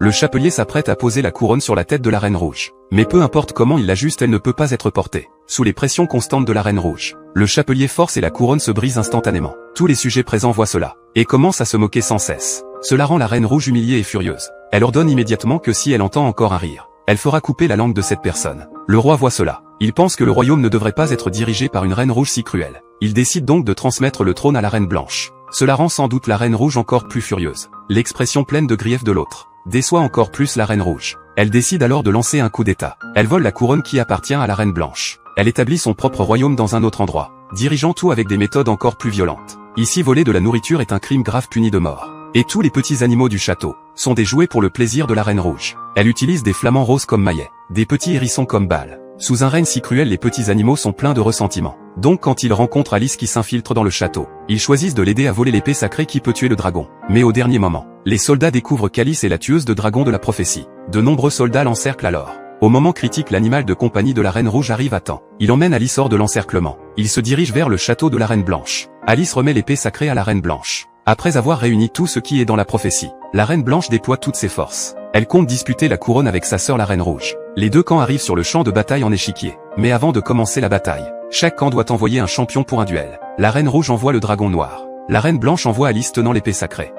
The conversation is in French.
Le chapelier s'apprête à poser la couronne sur la tête de la Reine Rouge. Mais peu importe comment il l'ajuste, elle ne peut pas être portée. Sous les pressions constantes de la Reine Rouge, le chapelier force et la couronne se brise instantanément. Tous les sujets présents voient cela, et commencent à se moquer sans cesse. Cela rend la Reine Rouge humiliée et furieuse. Elle ordonne immédiatement que si elle entend encore un rire, elle fera couper la langue de cette personne. Le roi voit cela. Il pense que le royaume ne devrait pas être dirigé par une Reine Rouge si cruelle. Il décide donc de transmettre le trône à la Reine Blanche. Cela rend sans doute la Reine Rouge encore plus furieuse. L'expression pleine de grief de l'autre déçoit encore plus la Reine Rouge. Elle décide alors de lancer un coup d'état. Elle vole la couronne qui appartient à la Reine Blanche. Elle établit son propre royaume dans un autre endroit, dirigeant tout avec des méthodes encore plus violentes. Ici, voler de la nourriture est un crime grave puni de mort. Et tous les petits animaux du château sont des jouets pour le plaisir de la Reine Rouge. Elle utilise des flamants roses comme maillets, des petits hérissons comme balles. Sous un règne si cruel, les petits animaux sont pleins de ressentiment. Donc quand ils rencontrent Alice qui s'infiltre dans le château, ils choisissent de l'aider à voler l'épée sacrée qui peut tuer le dragon. Mais au dernier moment, les soldats découvrent qu'Alice est la tueuse de dragons de la prophétie. De nombreux soldats l'encerclent alors. Au moment critique, l'animal de compagnie de la Reine Rouge arrive à temps. Il emmène Alice hors de l'encerclement. Il se dirige vers le château de la Reine Blanche. Alice remet l'épée sacrée à la Reine Blanche. Après avoir réuni tout ce qui est dans la prophétie, la Reine Blanche déploie toutes ses forces. Elle compte disputer la couronne avec sa sœur la Reine Rouge. Les deux camps arrivent sur le champ de bataille en échiquier. Mais avant de commencer la bataille, chaque camp doit envoyer un champion pour un duel. La Reine Rouge envoie le dragon noir. La Reine Blanche envoie Alice tenant l'épée sacrée.